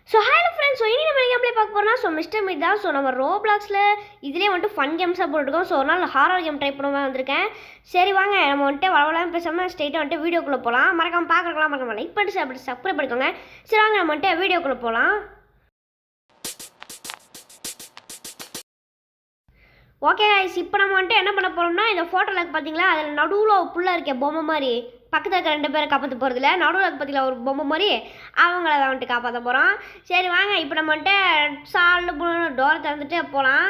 So hello friends, so இனி நம்ம எங்கே ப்ளே பார்க்க போகிறோம்னா மிஸ்டர் மீட் தான். ஸோ நம்ம ரோப்ளாக்ஸில் இதுலேயே வந்துட்டு ஃபன் கேம்ஸாக போட்டுருக்கோம். ஸோ ஒரு நாள் ஹாரர் கேம் ட்ரை பண்ணுவேன் வந்திருக்கேன். சரி வாங்க நம்ம வந்துட்டு வளவலாம் பேசாமல் ஸ்ட்ரெயிட்டாக வந்துட்டு வீடியோக்குள்ளே போகலாம். மறக்காமல் பார்க்குறக்கலாம், மறக்காம லைக் பண்ணிட்டு அப்படி சப்ஸ்கிரைப் பண்ணிக்கோங்க. சரி வாங்க நம்ம வந்துட்டு வீடியோக்குள்ளே போகலாம். ஓகே கைஸ், இப்போ நம்ம வந்துட்டு என்ன பண்ண போகிறோம்னா, இந்த ஃபோட்டோவில் பார்த்தீங்களா அதில் நடுவில் புல்லாக இருக்க பொம்மை மாதிரி பக்கத்தில் இருக்க 2 பேரை காப்பாற்ற போகிறதில்ல, நடுவில் பார்த்தீங்களா ஒரு பொம்மை மாதிரி அவங்கள தான் வந்துட்டு காப்பாற்ற போகிறோம். சரி வாங்க இப்போ நம்ம வந்துட்டு சால்ட்டு டோரை திறந்துட்டு போகலாம்.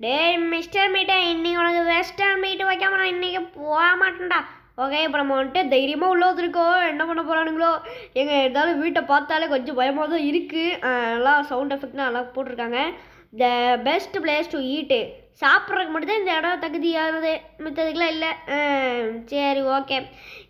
டேய் மிஸ்டர் மீட்டை, இன்னைக்கு உனக்கு வெஸ்டர்ன் மீட்டு வைக்காம நான் இன்றைக்கி போக மாட்டேன்டா. ஓகே இப்போ நம்ம வந்துட்டு தைரியமாக உள்ள வந்துருக்கோம். என்ன பண்ண போகிறானுங்களோ எங்கள் இருந்தாலும் வீட்டை பார்த்தாலே கொஞ்சம் பயமாக தான் இருக்குது. நல்லா சவுண்ட் எஃபெக்ட்லாம் நல்லா போட்டிருக்காங்க. த பெஸ்ட் பிளேஸ் டு ஈட்டு, சாப்பிட்றதுக்கு மட்டும்தான் இந்த இடம் தகுதியானது, மித்ததுக்கெலாம் இல்லை. சரி ஓகே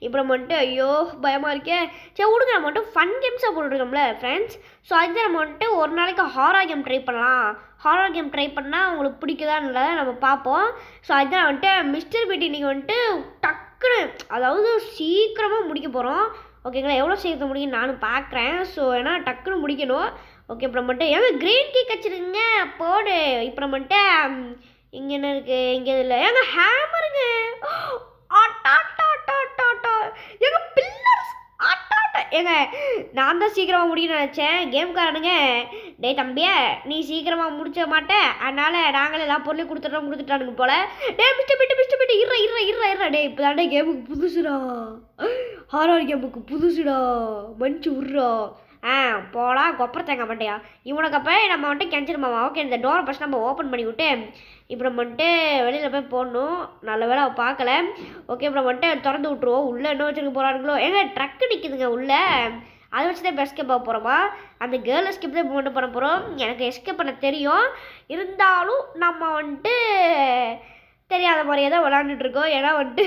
இப்போ நம்ம வந்துட்டு ஐயோ பயமாக இருக்கே. சரி விடுங்க, நம்ம வந்துட்டு ஃபன் கேம்ஸாக போட்டுருக்கோம்ல ஃப்ரெண்ட்ஸ். ஸோ அதுதான் நம்ம வந்துட்டு ஒரு நாளைக்கு ஹாரர் கேம் ட்ரை பண்ணலாம். ஹாரர் கேம் ட்ரை பண்ணால் உங்களுக்கு பிடிக்குதான்னு நம்ம பார்ப்போம். ஸோ அதுதான் வந்துட்டு மிஸ்டர் பீட் இன்றைக்கி வந்துட்டு டக்குன்னு, அதாவது சீக்கிரமாக முடிக்க போகிறோம். ஓகேங்களா, எவ்வளோ சீக்கிரம் முடியும் நானும் பார்க்குறேன். ஸோ ஏன்னா டக்குன்னு முடிக்கணும். ஓகே இப்போ நம்ம வந்துட்டு ஏங்க க்ரீன் கீ வச்சுருங்க போடு. இப்போ நம்ம வந்துட்டு இங்கே என்ன இருக்குது, இங்கே இல்லை ஏங்க ஹேமருங்க, எங்க பில்லர்ஸ் ஏங்க நான் தான் சீக்கிரமாக முடியும்னு நினச்சேன். கேம்காரனுங்க டே தம்பியா நீ சீக்கிரமாக முடிச்ச மாட்டேன், அதனால் நாங்களே எல்லா பொருளையும் கொடுத்துட்டானுங்க போல. டே மிஸ்டர் பிட்டு இருறா டே இப்போ தாண்டே கேமுக்கு புதுசுடா, ஹாரர் கேமுக்கு புதுசுடா மன்னிச்சு விட்றா. போடா கொப்பரை தேங்க மாட்டியா இவனுக்கு. அப்போ நம்ம வந்துட்டு கெஞ்சிருமாவா. ஓகே இந்த டோரை ஃபஸ்ட் நம்ம ஓப்பன் பண்ணி விட்டு இப்போ நம்ம வந்துட்டு வெளியில் போய் போடணும். நல்ல வேலை அவள் பார்க்கல. ஓகே இப்போ நம்ம வந்துட்டு திறந்து விட்ருவோம். உள்ளே என்ன வச்சுருக்க போகிறானுங்களோ. ஏங்க ட்ரக்கு நிற்குதுங்க உள்ளே, அதை வச்சு தான் இப்போ எஸ்கேப் ஆக போகிறோமா. அந்த கேர்ள் எஸ்கேப் தான் இப்போ பண்ண போகிறோம். எனக்கு எஸ்கேப் பண்ண தெரியும், இருந்தாலும் நம்ம வந்துட்டு தெரியாத மாதிரியே தான் விளாண்டுட்ருக்கோம். ஏன்னா வந்துட்டு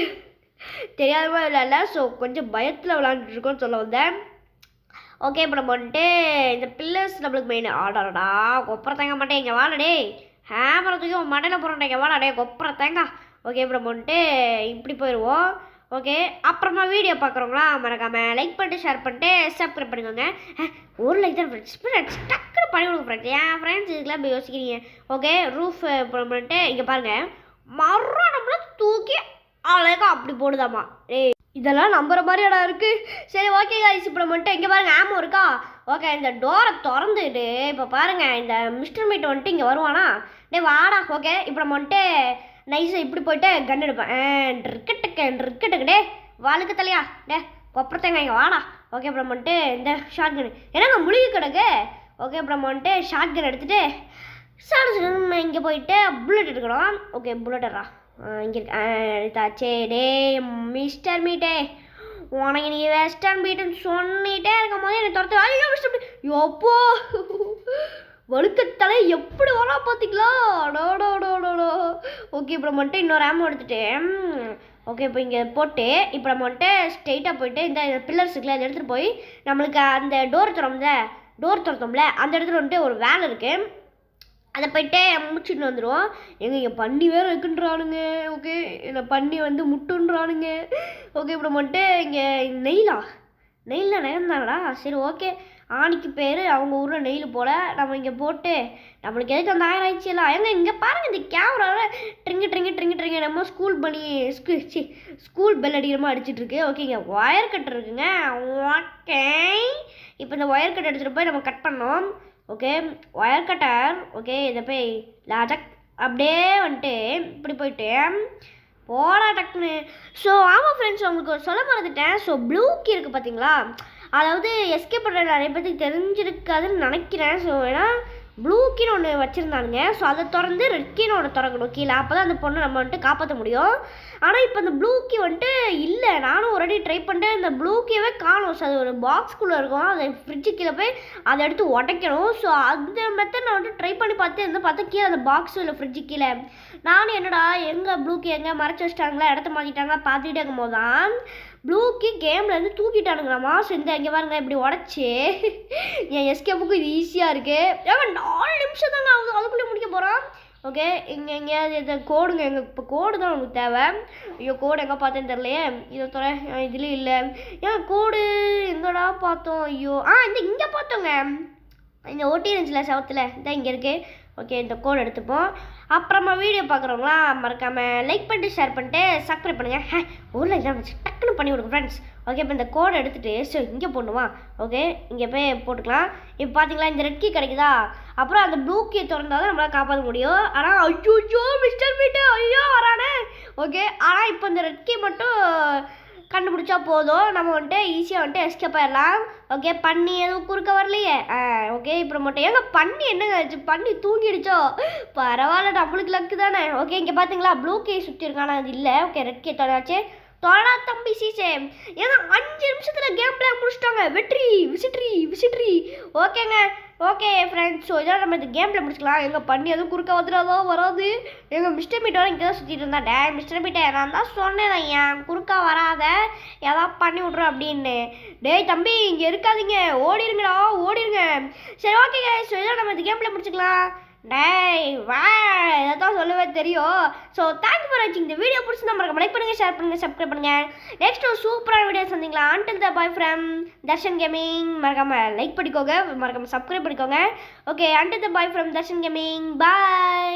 தெரியாத மாதிரி இல்லை. ஸோ கொஞ்சம் பயத்தில் விளாண்டுட்ருக்கோன்னு சொல்ல வந்தேன். ஓகே இப்போ நம்ம வந்துட்டு இந்த பில்லர்ஸ் நம்மளுக்கு மெயின். ஆடாடா கொப்பரை தேங்க மாட்டேன், இங்கே வாடடே ஹேமரை தூக்கி உன் மண்டையில் போகிறேன், இங்கே வாடா டே கொப்பரை தேங்கா. ஓகே இப்போ நம்ம வந்துட்டு இப்படி போயிடுவோம். ஓகே அப்புறமா வீடியோ பார்க்குறவங்களா மறக்காமல் லைக் பண்ணிட்டு ஷேர் பண்ணிட்டு சப்ஸ்கிரைப் பண்ணிக்கோங்க. ஒரு லைக் தான் ஃப்ரெண்ட்ஸ், டக்குன்னு பண்ணி கொடுங்க ஃப்ரெண்ட்ஸ். ஏன் ஃப்ரெண்ட்ஸ் இதுக்கெல்லாம் இப்படி யோசிக்கிறீங்க. ஓகே ரூஃப் இப்போ பண்ணிட்டு இங்கே பாருங்கள் மரம் நம்மள தூக்கி அழகா அப்படி போடுதாமா. இதெல்லாம் நம்புற மாதிரி இடம் இருக்குது. சரி ஓகே கைஸ் இப்போ வந்துட்டு இங்கே பாருங்கள் ஆமோ இருக்கா. ஓகே இந்த டோரை திறந்துட்டு இப்போ பாருங்கள் இந்த மிஸ்டர் மீட் வந்துட்டு இங்கே வருவானா. டே வாடா. ஓகே இப்போ நம்ம வந்துட்டு நைஸாக இப்படி போயிட்டு கன் எடுப்பேன். இருக்கட்டுக்கு டே வாளுக்கு தலையா டே கொப்பரத்தேங்க இங்கே வாடா. ஓகே அப்புறம் வந்துட்டு இந்த ஷார்ட் கன் என்னங்க முழுகி கிடக்கு. ஓகே அப்புறம் வந்துட்டு ஷார்ட் கன் எடுத்துகிட்டு சாடு இங்கே போயிட்டு புல்லட் எடுக்கணும். ஓகே புல்லட்டரா இங்கே எடுத்தாச்சே. டே மிஸ்டர் மீட்டே உனக்கு நீ வெஸ்டர்ன் பீட்டுன்னு சொல்லிகிட்டே இருக்கும் போது எனக்கு துரத்து. ஐயோ மிஸ்டர் மீட் எப்போ வழுக்கத்தலை எப்படி வரா பார்த்தீங்களா. டோடோ. ஓகே இப்போ வந்துட்டு இன்னொரு ஆமோ எடுத்துகிட்டேன். ஓகே இப்போ இங்கே போட்டு இப்போ நம்ம வந்துட்டு ஸ்ட்ரெயிட்டாக போயிட்டு இந்த பில்லர்ஸுக்குள்ள அதை எடுத்துகிட்டு போய் நம்மளுக்கு அந்த டோர் திறந்தோம்ல அந்த இடத்துல வந்துட்டு ஒரு வேலை இருக்குது, அதை போய்ட்டு முடிச்சுட்டு வந்துடுவோம். இங்கே பண்ணி வேறு இருக்குன்றானுங்க. ஓகே இந்த பண்ணி வந்து முட்டுன்றானுங்க. ஓகே இப்போ வந்துட்டு இங்கே நெய்லில் நெய்ந்தாங்கடா. சரி ஓகே ஆணிக்கு பேர் அவங்க ஊரில் நெயில் போல் நம்ம இங்கே போட்டு நம்மளுக்கு எதுக்கு அந்த 1000 ஆயிடுச்சு எல்லாம். ஏங்க இங்கே பாருங்கள் இந்த கேமராவில் ட்ரிங்கு நம்ம ஸ்கூல் பெல் அடிக்கிற மாதிரி அடிச்சிட்ருக்கு. ஓகே இங்கே ஒயர் கட்டர் இருக்குங்க. ஓகே இப்போ இந்த ஒயர் கட்டர் எடுத்துகிட்டு போய் நம்ம கட் பண்ணோம். Okay wire cutter. ஓகே இதை போய் லாஜக் அப்படியே வந்துட்டு இப்படி போயிட்டு போடா டக்குன்னு. ஸோ ஆமாம் ஃப்ரெண்ட்ஸ் உங்களுக்கு சொல்ல மறந்துட்டேன். ஸோ ப்ளூ கீ இருக்குது பார்த்தீங்களா, அதாவது எஸ்கேப் பண்ணுற நிறைய பேருக்கு தெரிஞ்சிருக்காதுன்னு நினைக்கிறேன். ஸோ ஏன்னா ப்ளூ கீன்னு ஒன்று வச்சுருந்தானுங்க. ஸோ அதை திறந்து ரெட் கீன்னு ஒன்று திறக்கணும் கீழே, அப்போ தான் அந்த பொண்ணை நம்ம வந்துட்டு காப்பாற்ற முடியும். ஆனால் இப்போ அந்த ப்ளூ கீ வந்துட்டு இல்லை, நானும் ஒரு ட்ரை பண்ணிட்டு இந்த ப்ளூ கீவே காணும். ஸோ அது ஒரு பாக்ஸ்குள்ளே இருக்கும், அதை ஃப்ரிட்ஜு கீழே போய் அதை எடுத்து உடைக்கணும். ஸோ அந்த மெத்தட் நான் வந்துட்டு ட்ரை பண்ணி பார்த்தா கீழே அந்த பாக்ஸு இல்லை ஃப்ரிட்ஜு கீழே நானும் என்னடா எங்கே ப்ளூ கீ எங்கே மறைச்சி வச்சிட்டாங்களா இடத்த மாற்றிட்டாங்களா பார்த்துக்கிட்டே இருக்கும் போது தான் ப்ளூ கீ கேம்லேருந்து தூக்கிட்டானுங்களாமா. ஸோ இந்த இங்கே பாருங்க இப்படி உடச்சி என் எஸ்கேப்புக்கும் இது ஈஸியாக இருக்குது. ஏங்க 4 நிமிஷம் தாங்க ஆகுது, அதுக்குள்ளே முடிக்க போகிறான். ஓகே இங்கே எங்கேயாவது இதை கோடுங்க, எங்கள் இப்போ கோடு தான் உங்களுக்கு தேவை. ஐயோ கோடு எங்கே பார்த்தேன்னு தெரியலையே. இதை துறை இதுலேயும் இல்லை. ஏன் கோடு எங்கடா பார்த்தோம். ஐயோ இந்த இங்கே பார்த்தோங்க. இந்த ஒட்டி இருந்துச்சுல செவத்தில் இதான் இங்கே இருக்குது. ஓகே இந்த கோட் எடுத்துப்போம். அப்புறமா வீடியோ பார்க்குறவங்களாம் மறக்காமல் லைக் பண்ணிட்டு ஷேர் பண்ணிட்டு சப்ஸ்கிரைப் பண்ணுங்கள். ஊரில் இதான் வச்சு டக்குன்னு பண்ணி விடுங்க ஃப்ரெண்ட்ஸ். ஓகே இப்போ இந்த கோடை எடுத்துகிட்டு சரி இங்கே போடணுமா? ஓகே இங்கே போய் போட்டுக்கலாம். இப்போ பார்த்தீங்களா இந்த ரெட் கீ கிடைக்குதா? அப்புறம் அந்த ப்ளூ கீ திறந்தால் தான் நம்மளால் காப்பாற்ற முடியும். ஆனால் ஐயோ மிஸ்டர் மீட்டு ஐயோ வரானே. ஓகே ஆனால் இப்போ இந்த ரெட் கீ மட்டும் கண்டுபிடிச்சா போதும், நம்ம வந்துட்டு ஈஸியாக வந்துட்டு எஸ்கேப் ஆயிடலாம். ஓகே பண்ணி எதுவும் குறுக்க வரலையே. ஓகே இப்போ மட்டும் ஏங்க பண்ணி என்னங்க ஆச்சு? பண்ணி தூங்கிடுச்சோ? பரவாயில்ல நம்மளுக்கு லக்கு தானே. ஓகே இங்கே பார்த்தீங்களா ப்ளூ கே சுற்றி இருக்கானா? அது இல்லை. ஓகே ரெட் கே தொடாச்சு. தொடா தம்பி சீசே. ஏன்னா 5 நிமிஷத்தில் கேம் பிளே முடிச்சிட்டாங்க. வெற்றி விசிட்ரி. ஓகேங்க ஓகே ஃப்ரெண்ட்ஸ், ஸோ இதோட நம்ம இந்த கேம் பிளே முடிச்சுக்கலாம். எங்கள் பண்ணி எதுவும் குறுக்க வந்துடாதோ வராது. எங்கள் மிஸ்டர் மீட்டோட இங்கே தான் சுற்றிட்டு இருந்தா. மிஸ்டர் மீட்டை நான் தான் சொன்னேன் ஏன் குறுக்கா வராத ஏதாவது பண்ணி விட்றோம் அப்படின்னு. டேய் தம்பி இங்கே இருக்காதீங்க, ஓடிடுங்கடா ஓடிடுங்க. சரி ஓகேங்க, ஸோ இதோட நம்ம இந்த கேம் பிளே முடிச்சுக்கலாம். டேய் வா இதை தான் சொல்லவே தெரியும். ஸோ தேங்க்யூ ஃபார் வாட்சிங். இந்த வீடியோ பிடிச்சிருந்தா மறக்காம லைக் பண்ணுங்கள், ஷேர் பண்ணுங்கள், சப்ஸ்கிரைப் பண்ணுங்கள். நெக்ஸ்ட் ஒரு சூப்பரான வீடியோ சந்திங்களா. Until the bye from Darshan gaming. மறக்காமல் லைக் பண்ணிக்கோங்க, மறக்காமல் சப்ஸ்கிரைப் பண்ணிக்கோங்க. Okay until the bye from Darshan gaming. Bye.